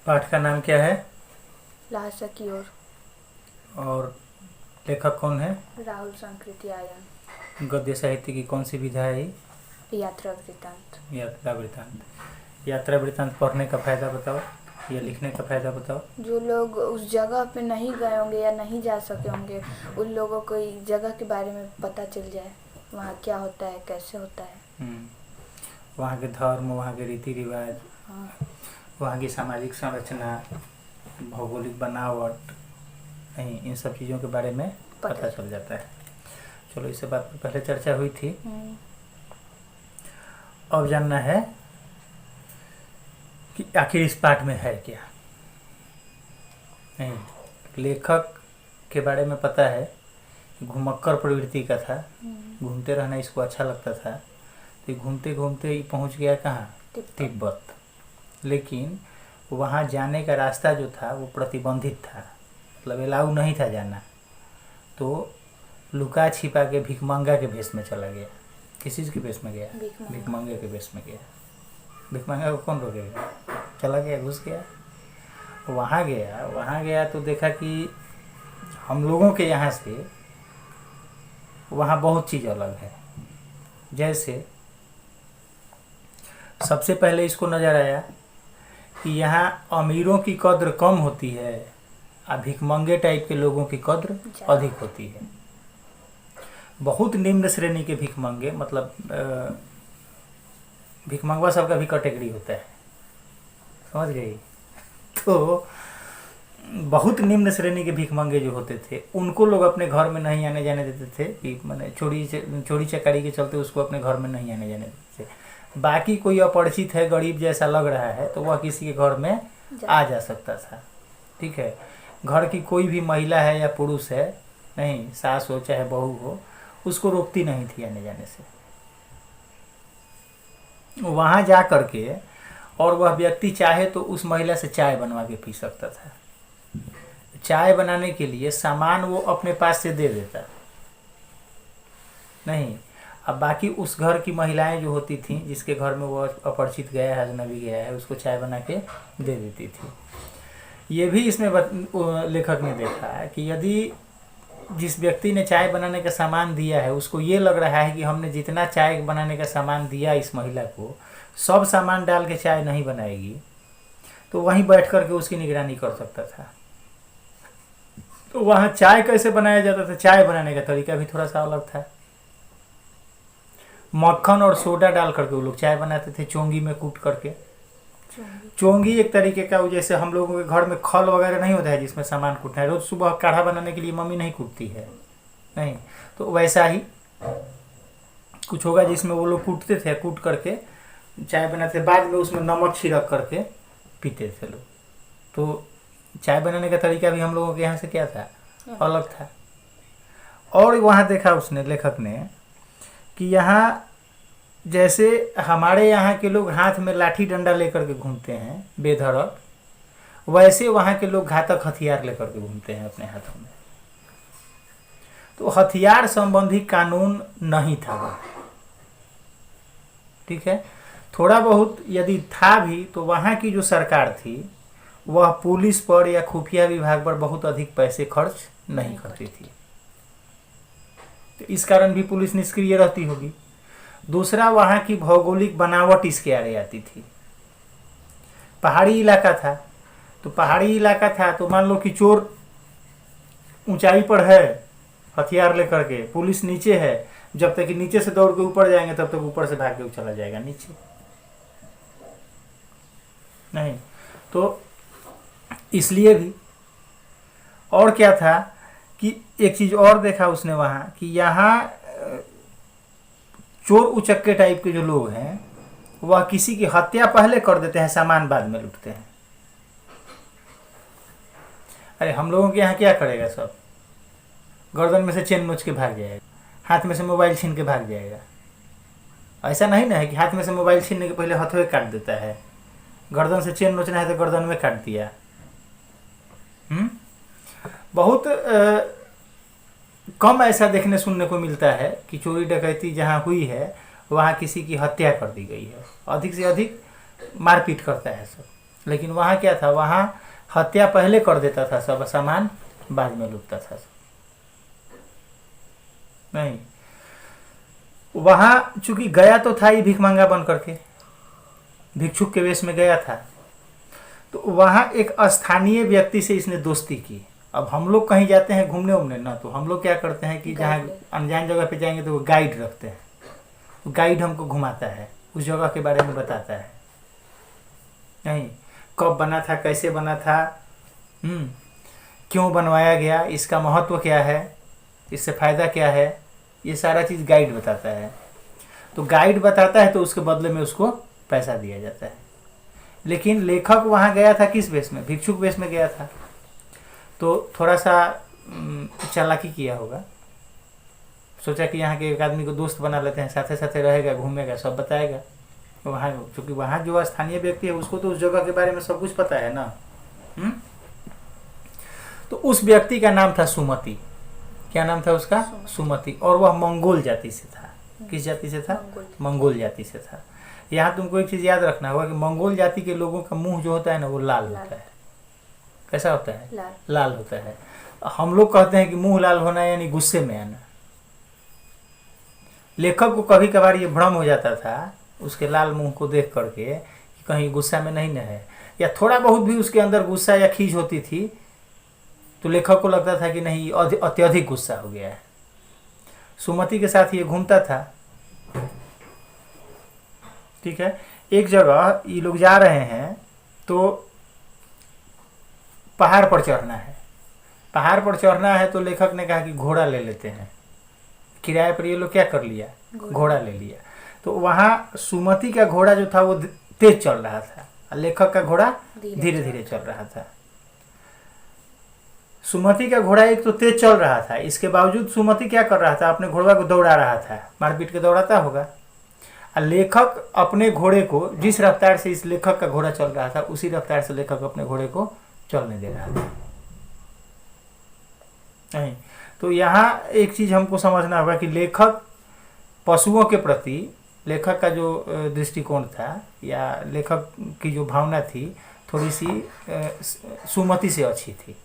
पाठ का नाम क्या है? लाशा की ओर। और लेखक कौन है? राहुल संकृति आयन। गद्य साहित्य की कौन सी विधा है? यात्रा वृत्तांत। यात्रा वृत्तांत। यात्रा वृत्तांत पढ़ने का फायदा बताओ या लिखने का फायदा बताओ। जो लोग उस जगह पे नहीं गए होंगे या नहीं जा सके होंगे, उन लोगों को इस जगह के बारे में पता चल जाए, वहाँ क्या होता है, कैसे होता है। वहाँ के धर्म, वहाँ के रीति रिवाज, हाँ। वहाँ की सामाजिक संरचना, भौगोलिक बनावट, नहीं, इन सब चीज़ों के बारे में पता चल जाता है। चलो, इससे बात पर पहले चर्चा हुई थी। अब जानना है कि आखिर इस पाठ में है क्या। नहीं, लेखक के बारे में पता है, घुमक्कर प्रवृत्ति का था, घूमते रहना इसको अच्छा लगता था, तो घूमते घूमते ही पहुंच गया कहाँ? तिब्बत। लेकिन वहाँ जाने का रास्ता जो था वो प्रतिबंधित था, मतलब अलाउ नहीं था जाना, तो लुका छिपा के भिखमंगा के भेष में चला गया। किस चीज़ के भेष में गया? भिखमंगे के भेष में गया। भिखमंगा को कौन रोकेगा? चला गया, घुस गया। वहाँ गया तो देखा कि हम लोगों के यहाँ से वहाँ बहुत चीज़ अलग है। जैसे सबसे पहले इसको नज़र आया कि यहाँ अमीरों की कद्र कम होती है और भिखमंगे टाइप के लोगों की कद्र अधिक होती है। बहुत निम्न श्रेणी के भिखमंगे, मतलब भिखमंगवा सबका भी कैटेगरी होता है, समझ गई? तो बहुत निम्न श्रेणी के भिखमंगे जो होते थे उनको लोग अपने घर में नहीं आने जाने देते थे, कि मैंने चोरी चकारी के चलते उसको अपने घर में नहीं आने जाने देते थे। बाकी कोई अपरिचित है, गरीब जैसा लग रहा है, तो वह किसी के घर में आ जा सकता था। ठीक है, घर की कोई भी महिला है या पुरुष है, नहीं, सास हो चाहे बहू हो, उसको रोकती नहीं थी आने जाने से। वहाँ जा करके और वह व्यक्ति चाहे तो उस महिला से चाय बनवा के पी सकता था। चाय बनाने के लिए सामान वो अपने पास से दे देता, नहीं, अब बाकी उस घर की महिलाएं जो होती थीं, जिसके घर में वो अपरिचित गया है, अजनबी गया है, उसको चाय बना के दे देती थी। ये भी इसमें लेखक ने देखा है कि यदि जिस व्यक्ति ने चाय बनाने का सामान दिया है उसको ये लग रहा है कि हमने जितना चाय बनाने का सामान दिया इस महिला को, सब सामान डाल के चाय नहीं बनाएगी, तो वहीं बैठ करके उसकी निगरानी कर सकता था। तो वहाँ चाय कैसे बनाया जाता था, चाय बनाने का तरीका भी थोड़ा सा अलग था। मक्खन और सोडा डाल करके वो लोग चाय बनाते थे, चोंगी में कूट करके। चोंगी एक तरीके का, जैसे हम लोगों के घर में खल वगैरह नहीं होता है जिसमें सामान कूटना है, रोज सुबह काढ़ा बनाने के लिए मम्मी नहीं कूटती है, नहीं, तो वैसा ही कुछ होगा जिसमें वो लोग कूटते थे, कूट करके चाय बनाते, बाद में उसमें नमक छिड़क करके पीते थे लोग। तो चाय बनाने का तरीका भी हम लोगों के यहाँ से क्या था, अलग था। और वहाँ देखा उसने, लेखक ने, कि यहाँ जैसे हमारे यहाँ के लोग हाथ में लाठी डंडा लेकर के घूमते हैं बेधड़क, वैसे वहाँ के लोग घातक हथियार लेकर के घूमते हैं अपने हाथों में। तो हथियार संबंधी कानून नहीं था वहाँ, ठीक है। थोड़ा बहुत यदि था भी तो वहाँ की जो सरकार थी वह पुलिस पर या खुफिया विभाग पर बहुत अधिक पैसे खर्च नहीं करती थी, तो इस कारण भी पुलिस निष्क्रिय रहती होगी। दूसरा, वहाँ की भौगोलिक बनावट इसके आगे आती थी। पहाड़ी इलाका था, तो मान लो कि चोर ऊंचाई पर है हथियार लेकर के, पुलिस नीचे है, जब तक कि नीचे से दौड़ के ऊपर जाएंगे तब तक ऊपर से भाग के चला जाएगा नीचे, नहीं, तो इसलिए भी। और क्या था कि एक चीज और देखा उसने वहाँ, कि यहाँ चोर उचक्के टाइप के जो लोग हैं वह किसी की हत्या पहले कर देते हैं, सामान बाद में लूटते हैं। अरे हम लोगों के यहाँ क्या करेगा, सब गर्दन में से चेन नोच के भाग जाएगा, हाथ में से मोबाइल छीन के भाग जाएगा। ऐसा नहीं ना है कि हाथ में से मोबाइल छीनने के पहले हथवे काट देता है, गर्दन से चेन नोचना है तो गर्दन में काट दिया। बहुत कम ऐसा देखने सुनने को मिलता है कि चोरी डकैती जहाँ हुई है वहाँ किसी की हत्या कर दी गई है, अधिक से अधिक मारपीट करता है सब। लेकिन वहाँ क्या था, वहाँ हत्या पहले कर देता था, सब सामान बाद में लूटता था। नहीं, वहाँ चूंकि गया तो था ही भिख मंगा बन करके, भिक्षुक के वेश में गया था, तो वहाँ एक स्थानीय व्यक्ति से इसने दोस्ती की। अब हम लोग कहीं जाते हैं घूमने उमने ना, तो हम लोग क्या करते हैं कि जहाँ अनजान जगह पे जाएंगे तो वो गाइड रखते हैं, तो गाइड हमको घुमाता है, उस जगह के बारे में बताता है। नहीं, कब बना था, कैसे बना था, क्यों बनवाया गया, इसका महत्व क्या है, इससे फायदा क्या है, ये सारा चीज़ गाइड बताता है। तो गाइड बताता है तो उसके बदले में उसको पैसा दिया जाता है। लेकिन लेखक वहाँ गया था किस वेश में, भिक्षुक वेश में गया था, तो थोड़ा सा चालाकी किया होगा, सोचा कि यहाँ के एक आदमी को दोस्त बना लेते हैं, साथे साथे रहेगा, घूमेगा, सब बताएगा। वहाँ चूँकि वहाँ जो स्थानीय व्यक्ति है उसको तो उस जगह के बारे में सब कुछ पता है ना। तो उस व्यक्ति का नाम था सुमति। क्या नाम था उसका? सुमति। और वह मंगोल जाति से था। किस जाति से था? मंगोल जाति से था। यहाँ तुमको एक चीज़ याद रखना होगा कि मंगोल जाति के लोगों का मुंह जो होता है ना वो लाल होता है। कैसा होता है? लाल होता है। हम लोग कहते हैं कि मुंह लाल होना यानी गुस्से में आना। लेखक को कभी कभार ये भ्रम हो जाता था उसके लाल मुंह को देख करके कि कहीं गुस्सा में नहीं न है, या थोड़ा बहुत भी उसके अंदर गुस्सा या खींच होती थी तो लेखक को लगता था कि नहीं अत्यधिक गुस्सा हो गया है। सुमति के साथ ये घूमता था। ठीक है, एक जगह ये लोग जा रहे हैं तो पहाड़ पर चढ़ना है। पहाड़ पर चढ़ना है तो लेखक ने कहा कि घोड़ा ले लेते हैं। किराए पर ये लोग क्या कर लिया? घोड़ा ले लिया। तो वहाँ सुमति का घोड़ा जो था वो तेज चल रहा था, लेखक का घोड़ा धीरे धीरे चल रहा था। सुमति का घोड़ा एक तो तेज चल रहा था, इसके बावजूद सुमति क्या कर रहा था? अपने घोड़ा को दौड़ा रहा था, मारपीट के दौड़ाता होगा। लेखक अपने घोड़े को जिस रफ्तार से इस लेखक का घोड़ा चल रहा था उसी रफ्तार से लेखक अपने घोड़े को चलने दे रहा था। नहीं, तो यहाँ एक चीज हमको समझना होगा कि लेखक पशुओं के प्रति लेखक का जो दृष्टिकोण था या लेखक की जो भावना थी थोड़ी सी सुमति से अच्छी थी।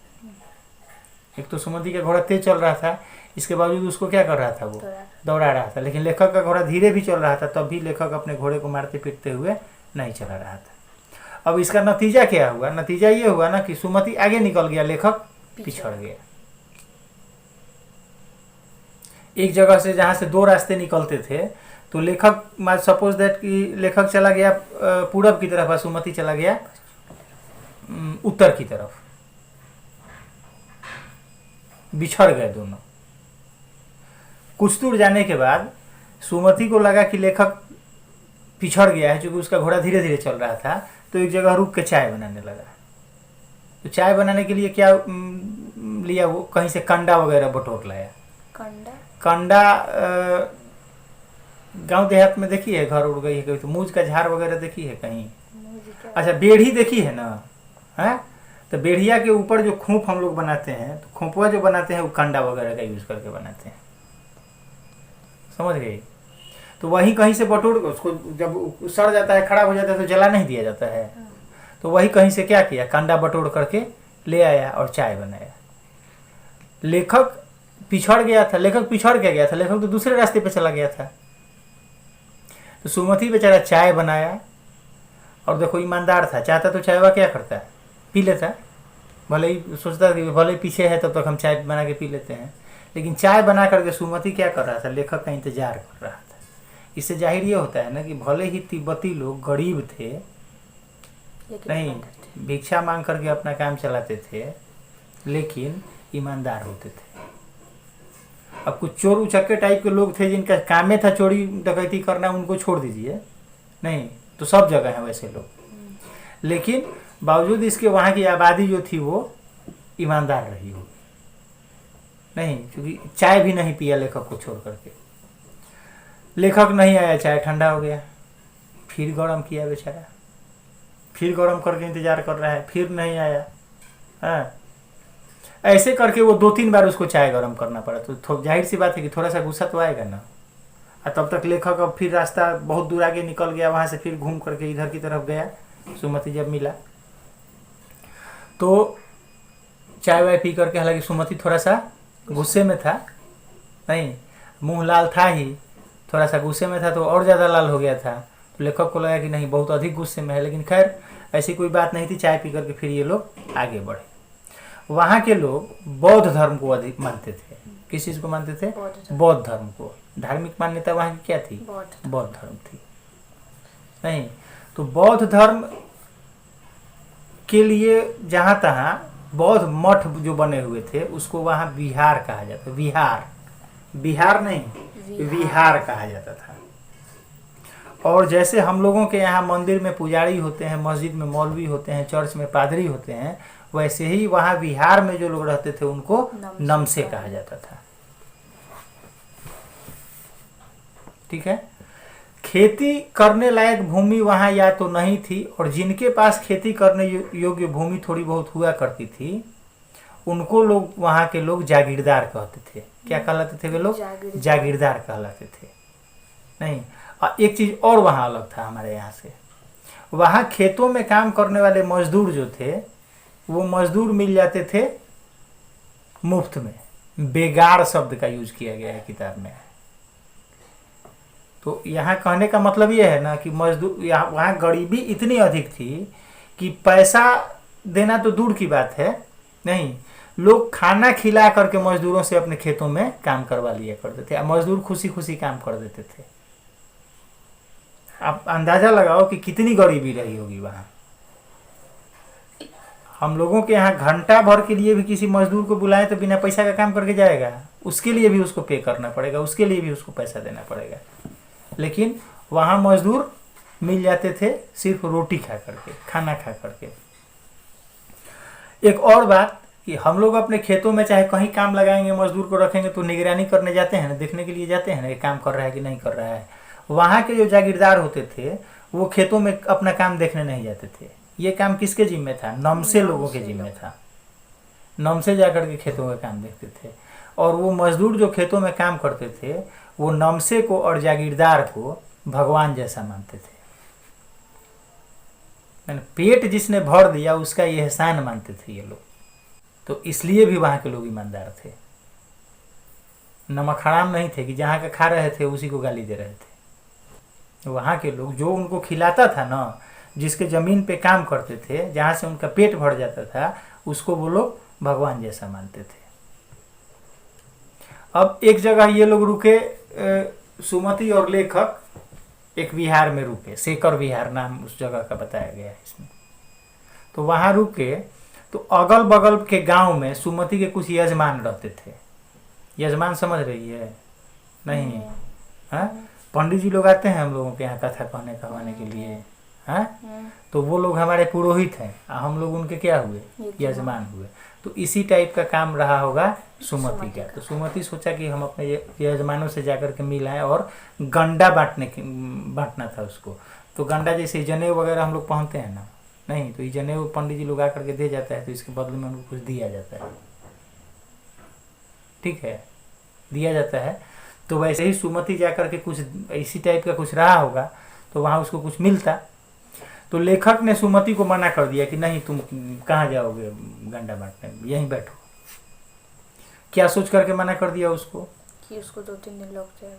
एक तो सुमति का घोड़ा तेज चल रहा था, इसके बावजूद उसको क्या कर रहा था? वो दौड़ा रहा था। लेकिन लेखक का घोड़ा धीरे भी चल रहा था, तब भी लेखक अपने घोड़े को मारते पीटते हुए नहीं चला रहा था। अब इसका नतीजा क्या हुआ? नतीजा ये हुआ ना कि सुमति आगे निकल गया, लेखक पिछड़ गया। एक जगह से जहाँ से दो रास्ते निकलते थे तो लेखक सपोज दैट कि लेखक चला गया पूरब की तरफ और सुमति चला गया उत्तर की तरफ, बिछड़ गए दोनों। कुछ दूर जाने के बाद सुमति को लगा कि लेखक पिछड़ गया है, क्योंकि उसका घोड़ा धीरे धीरे चल रहा था, तो एक जगह रुक के चाय बनाने लगा। तो चाय बनाने के लिए क्या लिया? वो कहीं से कंडा वगैरह बटोर लाया। कंडा गांव देहात में देखी है, घर उड़ गई है कभी तो मूज का झाड़ वगैरह देखी है कहीं? अच्छा, बेढ़ी देखी है ना? है तो बेढ़िया के ऊपर जो खोप हम लोग बनाते हैं, तो खोपवा जो बनाते हैं वो कंडा वगैरह का यूज करके बनाते हैं। समझ गए? तो वही कहीं से बटोर उसको, जब सड़ जाता है, खराब हो जाता है तो जला नहीं दिया जाता है, तो वही कहीं से क्या किया? कंडा बटोर करके ले आया और चाय बनाया। लेखक पिछड़ गया था। लेखक पिछड़ के गया था, लेखक तो दूसरे रास्ते पे चला गया था। तो सुमति बेचारा चाय बनाया और देखो ईमानदार था, चाहता तो चाय क्या करता है? पी लेता। भले ही सोचता कि भले ही पीछे है तब तक हम चाय बना के पी लेते हैं, लेकिन चाय बना करके सुमति क्या कर रहा था? लेखक का इंतजार कर रहा था। इससे जाहिर ये होता है ना कि भले ही तिब्बती लोग गरीब थे, नहीं भिक्षा मांग करके अपना काम चलाते थे, लेकिन ईमानदार होते थे। अब कुछ चोर उचक्के टाइप के लोग थे जिनका काम में था चोरी डकैती करना, उनको छोड़ दीजिए, नहीं तो सब जगह है वैसे लोग। लेकिन बावजूद इसके वहाँ की आबादी जो थी वो ईमानदार रही हो, नहीं, क्योंकि चाय भी नहीं पिया लेखक को छोड़ करके। लेखक नहीं आया, चाय ठंडा हो गया, फिर गरम किया बेचारा, फिर गरम करके इंतजार कर रहा है, फिर नहीं आया। हाँ, ऐसे करके वो 2-3 बार उसको चाय गरम करना पड़ा। तो जाहिर सी बात है कि थोड़ा सा गुस्सा तो आएगा ना। और तब तक लेखक अब फिर रास्ता बहुत दूर आगे निकल गया, वहाँ से फिर घूम करके इधर की तरफ गया। सुमति जब मिला तो चाय वाय पी करके, हालांकि सुमति थोड़ा सा गुस्से में था, नहीं मुंह लाल था ही, थोड़ा सा गुस्से में था तो और ज़्यादा लाल हो गया था। तो लेखक को लगा कि नहीं बहुत अधिक गुस्से में है, लेकिन खैर ऐसी कोई बात नहीं थी। चाय पी करके फिर ये लोग आगे बढ़े। वहाँ के लोग बौद्ध धर्म को अधिक मानते थे। किस चीज़ को मानते थे? बौद्ध धर्म को। धार्मिक मान्यता वहाँ की क्या थी? बौद्ध धर्म थी। नहीं तो बौद्ध धर्म के लिए जहाँ तहाँ बौद्ध मठ जो बने हुए थे उसको वहाँ विहार कहा जाता। विहार नहीं, विहार कहा जाता था। और जैसे हम लोगों के यहाँ मंदिर में पुजारी होते हैं, मस्जिद में मौलवी होते हैं, चर्च में पादरी होते हैं, वैसे ही वहाँ विहार में जो लोग रहते थे उनको नमसे कहा जाता था। ठीक है। खेती करने लायक भूमि वहाँ या तो नहीं थी, और जिनके पास खेती करने योग्य भूमि थोड़ी बहुत हुआ करती थी उनको लोग, वहाँ के लोग जागीरदार कहते थे। क्या कहलाते थे वे लोग? जागीरदार कहलाते थे। नहीं, एक चीज और वहाँ अलग था हमारे यहाँ से। वहाँ खेतों में काम करने वाले मजदूर जो थे वो मजदूर मिल जाते थे मुफ्त में। बेगार शब्द का यूज किया गया है किताब में। तो यहाँ कहने का मतलब ये है ना कि मजदूर, यहाँ वहाँ गरीबी इतनी अधिक थी कि पैसा देना तो दूर की बात है, नहीं लोग खाना खिला करके मजदूरों से अपने खेतों में काम करवा लिया करते थे। मजदूर खुशी खुशी काम कर देते थे। आप अंदाजा लगाओ कि कितनी गरीबी रही होगी वहाँ। हम लोगों के यहाँ घंटा भर के लिए भी किसी मजदूर को बुलाएं तो बिना पैसा का काम करके जाएगा, उसके लिए भी उसको पे करना पड़ेगा, उसके लिए भी उसको पैसा देना पड़ेगा। लेकिन वहाँ मजदूर मिल जाते थे सिर्फ रोटी खा करके, खाना खा करके। एक और बात कि हम लोग अपने खेतों में चाहे कहीं काम लगाएंगे, मजदूर को रखेंगे तो निगरानी करने जाते हैं ना, देखने के लिए जाते हैं ना, ये काम कर रहा है कि नहीं कर रहा है। वहाँ के जो जागीरदार होते थे वो खेतों में अपना काम देखने नहीं जाते थे। ये काम किसके जिम्मे था? नमसे लोगों के जिम्मे था। नमसे जाकर के खेतों का काम देखते थे। और वो मजदूर जो खेतों में काम करते थे वो नमसे को और जागीरदार को भगवान जैसा मानते थे। पेट जिसने भर दिया उसका ये एहसान मानते थे ये लोग। तो इसलिए भी वहाँ के लोग ईमानदार थे। नमक हराम नहीं थे कि जहाँ का खा रहे थे उसी को गाली दे रहे थे। वहाँ के लोग जो उनको खिलाता था ना, जिसके ज़मीन पे काम करते थे, जहाँ से उनका पेट भर जाता था, उसको वो लोग भगवान जैसा मानते थे। अब एक जगह ये लोग रुके, सुमति और लेखक एक विहार में रुके, शेखर विहार नाम उस जगह का बताया गया है इसमें। तो वहाँ रुके तो अगल बगल के गांव में सुमति के कुछ यजमान रहते थे। यजमान समझ रही है? नहीं हाँ, पंडित जी लोग आते हैं हम लोगों के यहाँ कथा कहने के लिए। हाँ, तो वो लोग हमारे पुरोहित हैं, हम लोग उनके क्या हुए? यजमान हुए। तो इसी टाइप का काम रहा होगा सुमति का। तो सुमति सोचा कि हम अपने यजमानों से जाकर के मिल आए, और गंडा बांटना था उसको। तो गंडा जैसे जनेऊ वगैरह हम लोग पहनते हैं ना, नहीं तो ये जनेऊ पंडित जी लोग आकर के दे जाता है, तो इसके बदले में उनको कुछ दिया जाता है। ठीक है, दिया जाता है। तो वैसे ही सुमति जाकर के कुछ इसी टाइप का कुछ रहा होगा, तो वहाँ उसको कुछ मिलता। तो लेखक ने सुमति को मना कर दिया कि नहीं, तुम कहाँ जाओगे गंडा बांटने, यहीं बैठो। क्या सोच करके मना कर दिया उसको? कि उसको 2-3 दिन लग जाएगा,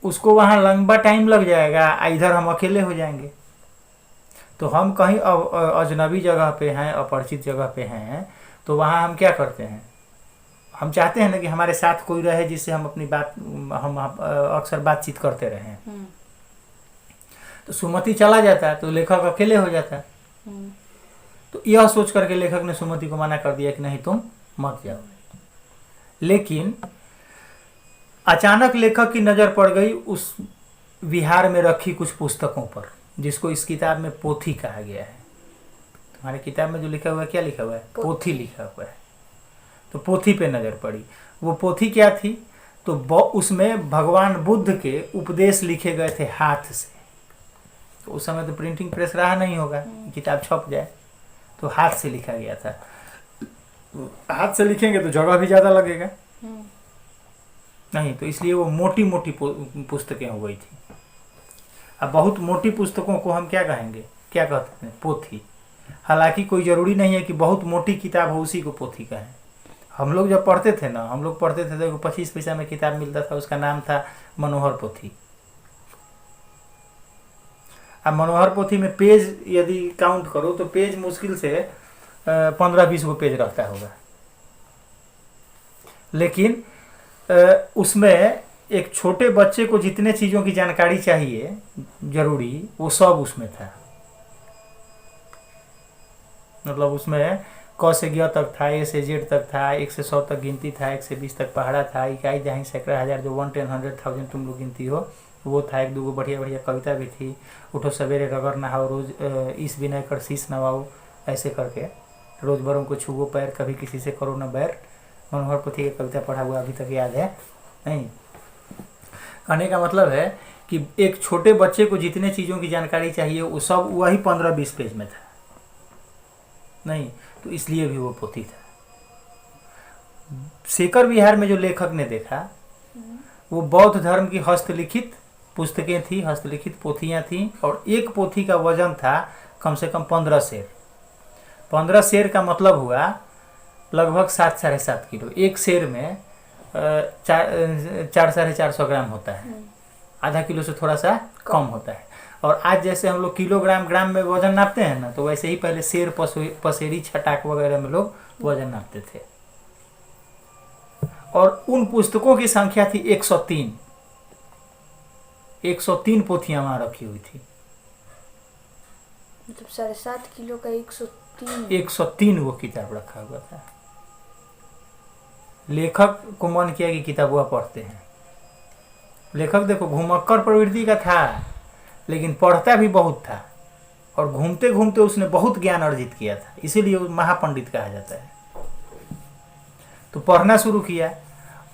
उसको वहाँ लंबा टाइम लग जाएगा, इधर हम अकेले हो जाएंगे। तो हम कहीं अजनबी जगह पे हैं, अपरिचित जगह पे हैं, तो वहाँ हम क्या करते हैं, हम चाहते हैं ना कि हमारे साथ कोई रहे जिससे हम अपनी बात, हम अक्सर बातचीत करते रहें। तो सुमति चला जाता तो लेखक अकेले हो जाता। तो यह सोच करके लेखक ने सुमति को मना कर दिया कि नहीं, तुम मत जाओ। लेकिन अचानक लेखक की नजर पड़ गई उस विहार में रखी कुछ पुस्तकों पर, जिसको इस किताब में पोथी कहा गया है। तुम्हारे किताब में जो लिखा हुआ है, क्या लिखा हुआ है? पोथी लिखा हुआ है। तो पोथी पे नजर पड़ी। वो पोथी क्या थी? तो उसमें भगवान बुद्ध के उपदेश लिखे गए थे हाथ से। तो उस समय तो प्रिंटिंग प्रेस रहा नहीं होगा, किताब छप जाए, तो हाथ से लिखा गया था। हाथ से लिखेंगे तो जगह भी ज्यादा लगेगा, नहीं तो इसलिए वो मोटी मोटी पुस्तकें हो गई थी। अब बहुत मोटी पुस्तकों को हम क्या कहेंगे, क्या कहते हैं? पोथी। हालांकि कोई ज़रूरी नहीं है कि बहुत मोटी किताब हो उसी को पोथी कहें। हम लोग जब पढ़ते थे ना, हम लोग पढ़ते थे तो 25 पैसा में किताब मिलता था, उसका नाम था मनोहर पोथी। अब मनोहर पोथी में पेज यदि काउंट करो तो पेज मुश्किल से 15-20 गो पेज रहता होगा, लेकिन उसमें एक छोटे बच्चे को जितने चीज़ों की जानकारी चाहिए जरूरी, वो सब उसमें था। मतलब उसमें क से ग तक था, ए से जेड तक था, 1 से 100 तक गिनती था, 1 से 20 तक पहाड़ा था, इकाई दहाई सैकड़ा हजार, जो 1, 10, 100,000 तुम लोग गिनती हो वो था। 1-2 गो बढ़िया बढ़िया कविता भी थी। उठो सवेरे रगड़ नहाओ रोज, इस विनय कर शीश नवाओ, ऐसे करके रोज बरों को छुओ पैर, कभी किसी से करो न बैर। मनोहर पोथी की कविता पढ़ा हुआ अभी तक याद है नहीं। कहने का मतलब है कि एक छोटे बच्चे को जितने चीज़ों की जानकारी चाहिए वो सब वही 15-20 पेज में था नहीं, तो इसलिए भी वो पोथी था। शेखर विहार में जो लेखक ने देखा वो बौद्ध धर्म की हस्तलिखित पुस्तकें थी, हस्तलिखित पोथियां थी, और एक पोथी का वजन था कम से कम 15 सेर। 15 सेर का मतलब हुआ लगभग 7-7.5 किलो। एक सेर में 400-450 ग्राम होता है, आधा किलो से थोड़ा सा कम होता है। और आज जैसे हम लोग किलोग्राम ग्राम में वजन नापते हैं ना, तो वैसे ही पहले सेर पसेरी छटाक वगैरह में लोग वजन नापते थे। और उन पुस्तकों की संख्या थी 103। 103 पोथियां वहां रखी हुई थी। मतलब 7.5 किलो का 103 103 वो किताब रखा हुआ था। लेखक को मन किया कि किताबुआ पढ़ते हैं। लेखक देखो घुमक्कर प्रवृत्ति का था, लेकिन पढ़ता भी बहुत था, और घूमते घूमते उसने बहुत ज्ञान अर्जित किया था, इसीलिए वो महापंडित कहा जाता है। तो पढ़ना शुरू किया।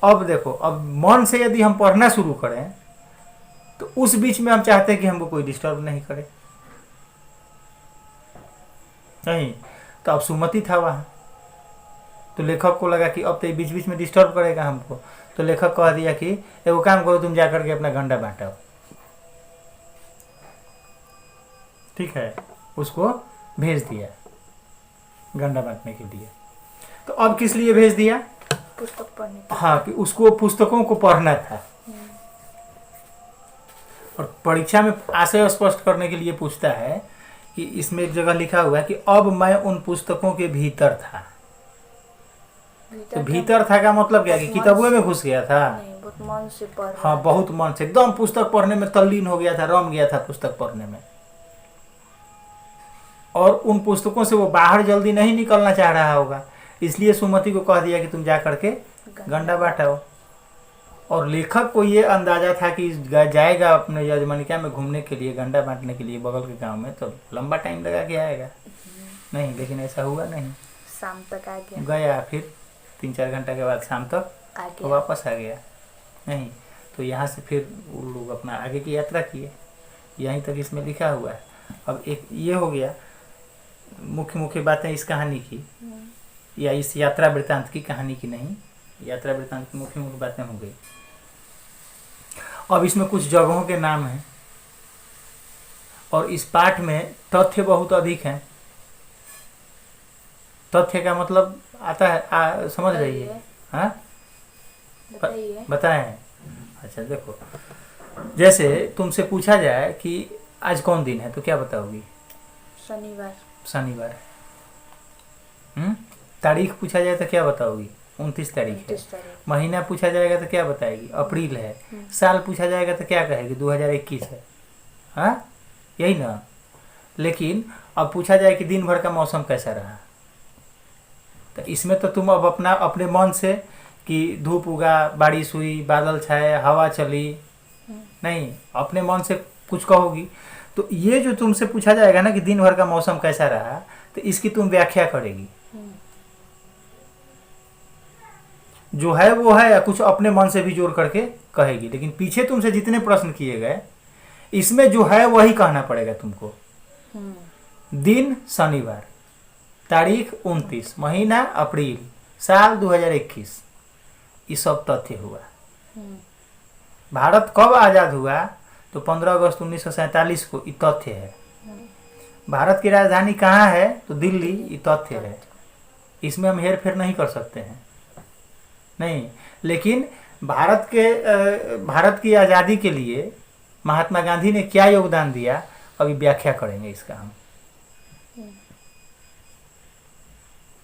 अब देखो, अब मन से यदि हम पढ़ना शुरू करें तो उस बीच में हम चाहते हैं कि हमको कोई डिस्टर्ब नहीं करे नहीं, तो अब सुमति था वहां। तो लेखक को लगा कि अब तो बीच बीच में डिस्टर्ब करेगा हमको, तो लेखक कह दिया कि एगो काम करो, तुम जाकर के अपना गंडा बांटाओ। ठीक है, उसको भेज दिया गंडा बांटने के लिए। तो अब किस लिए भेज दिया? पुस्तक पढ़ने के। हाँ, कि उसको पुस्तकों को पढ़ना था। और परीक्षा में आशय स्पष्ट करने के लिए पूछता है कि इसमें एक जगह लिखा हुआ है कि अब मैं उन पुस्तकों के भीतर था। तो भीतर था का मतलब क्या कि किताबों में घुस गया था? नहीं, बहुत मन से पढ़ रहा हाँ, बहुत मन से, एकदम पुस्तक पढ़ने में तल्लीन हो गया था, रम गया था पुस्तक पढ़ने में। और उन पुस्तकों से वो बाहर जल्दी नहीं निकलना चाह रहा होगा, इसलिए सुमति को कह दिया कि तुम जा करके गंडा बांटाओ। और लेखक को ये अंदाजा था कि जाएगा अपने यजमानिका में घूमने के लिए, गंडा बांटने के लिए बगल के गांव में, तो लंबा टाइम लगा के आएगा नहीं, लेकिन ऐसा हुआ नहीं। शाम तक आ गया। गया, फिर 3-4 घंटा के बाद शाम तक तो वापस आ गया नहीं। तो यहाँ से फिर वो लोग अपना आगे की यात्रा किए। यहीं तक इसमें लिखा हुआ है। अब एक ये हो गया मुख्य मुख्य बातें इस कहानी की, या इस यात्रा वृत्तांत की, कहानी की नहीं, यात्रा वृत्तांत की मुख्य मुख्य बातें हो गई। अब इसमें कुछ जगहों के नाम हैं, और इस पाठ में तथ्य बहुत अधिक हैं। तथ्य का मतलब आता है, समझ रही है? हाँ, बताएं। अच्छा देखो, जैसे तुमसे पूछा जाए कि आज कौन दिन है, तो क्या बताओगी? शनिवार। शनिवार। तारीख पूछा जाए तो क्या बताओगी? 29 तारीख है। महीना पूछा जाएगा तो क्या बताएगी? अप्रैल है। साल पूछा जाएगा तो क्या कहेगी? 2021 है। हाँ, यही ना। लेकिन अब पूछा जाए कि दिन भर का मौसम कैसा रहा, तो इसमें तो तुम अब अपने मन से कि धूप उगा, बारिश हुई, बादल छाए, हवा चली, नहीं, अपने मन से कुछ कहोगी। तो ये जो तुमसे पूछा जाएगा ना कि दिन भर का मौसम कैसा रहा, तो इसकी तुम व्याख्या करेगी। जो है वो है, या कुछ अपने मन से भी जोड़ करके कहेगी। लेकिन पीछे तुमसे जितने प्रश्न किए गए, इसमें जो है वही कहना पड़ेगा तुमको। दिन शनिवार, तारीख 29, महीना अप्रैल, साल 2021, ये सब तथ्य हुआ। भारत कब आज़ाद हुआ? तो 15 अगस्त 1947 को, ये तथ्य है। भारत की राजधानी कहाँ है तो दिल्ली, ये तथ्य है, इसमें हम हेर फेर नहीं कर सकते हैं, नहीं। लेकिन भारत की आज़ादी के लिए महात्मा गांधी ने क्या योगदान दिया, अभी व्याख्या करेंगे इसका हम।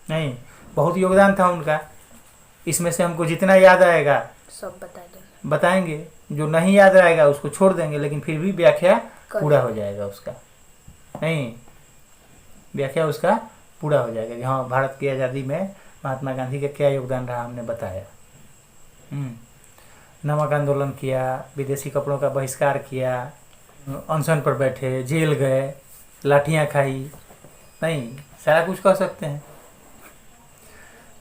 नहीं, बहुत योगदान था उनका, इसमें से हमको जितना याद आएगा सब बताएंगे, जो नहीं याद आएगा उसको छोड़ देंगे, लेकिन फिर भी व्याख्या पूरा हो जाएगा उसका, नहीं, व्याख्या उसका पूरा हो जाएगा कि हाँ भारत की आज़ादी में महात्मा गांधी का क्या योगदान रहा, हमने बताया। नमक आंदोलन किया, विदेशी कपड़ों का बहिष्कार किया, अनशन पर बैठे, जेल गए, लाठियाँ खाई, नहीं, सारा कुछ कह सकते हैं।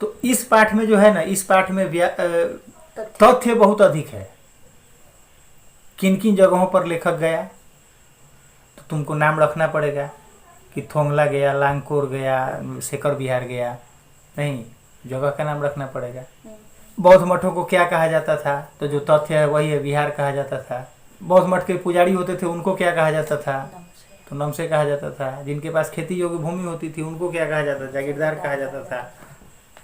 तो इस पाठ में जो है ना, इस पाठ में तथ्य बहुत अधिक है। किन किन जगहों पर लेखक गया तो तुमको नाम रखना पड़ेगा कि थोंगला गया, लांगकोर गया, शेखर विहार गया, नहीं, जगह का नाम रखना पड़ेगा। बौद्ध मठों को क्या कहा जाता था, तो जो तथ्य है वही है, विहार कहा जाता था। बौद्ध मठ के पुजारी होते थे उनको क्या कहा जाता था, तो नमसे कहा जाता था। जिनके पास खेती योग्य भूमि होती थी उनको क्या कहा जाता था, जागीरदार कहा जाता था,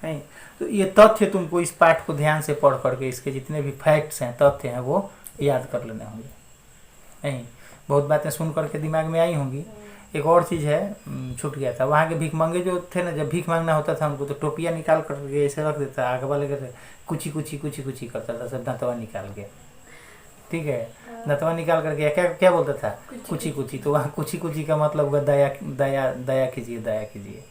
नहीं। तो ये तथ्य तुमको इस पाठ को ध्यान से पढ़ करके इसके जितने भी फैक्ट्स हैं, तथ्य हैं, वो याद कर लेने होंगे, नहीं। बहुत बातें सुन करके दिमाग में आई होंगी। एक और चीज़ है, छूट गया था, वहाँ के भीख मंगे जो थे ना, जब भीख मांगना होता था उनको तो टोपियाँ निकाल करके ऐसे रख देता, आगे वाले के कुची कुची कुची कुची करता था, सब दांतवा निकाल के, ठीक है, दांतवा निकाल करके क्या क्या बोलता था, कुची कुची। तो वहाँ कुची कुची का मतलब होगा दया, दया, दया कीजिए, दया कीजिए,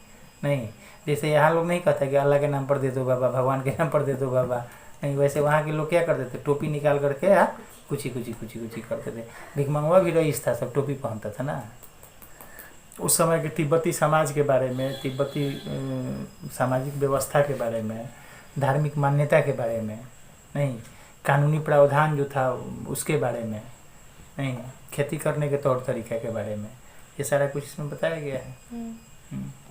नहीं। जैसे यहाँ लोग नहीं कहते कि अल्लाह के नाम पर दे दो बाबा, भगवान के नाम पर दे दो बाबा, नहीं, वैसे वहाँ के लोग क्या करते थे, टोपी निकाल करके कुची कुची कुची कुची करते थे। भीख मंगवा भी रईस था, सब टोपी पहनता था ना। उस समय के तिब्बती समाज के बारे में, तिब्बती सामाजिक व्यवस्था के बारे में, धार्मिक मान्यता के बारे में, नहीं, कानूनी प्रावधान जो था उसके बारे में, नहीं, खेती करने के तौर तरीके के बारे में, ये सारा कुछ इसमें बताया गया है।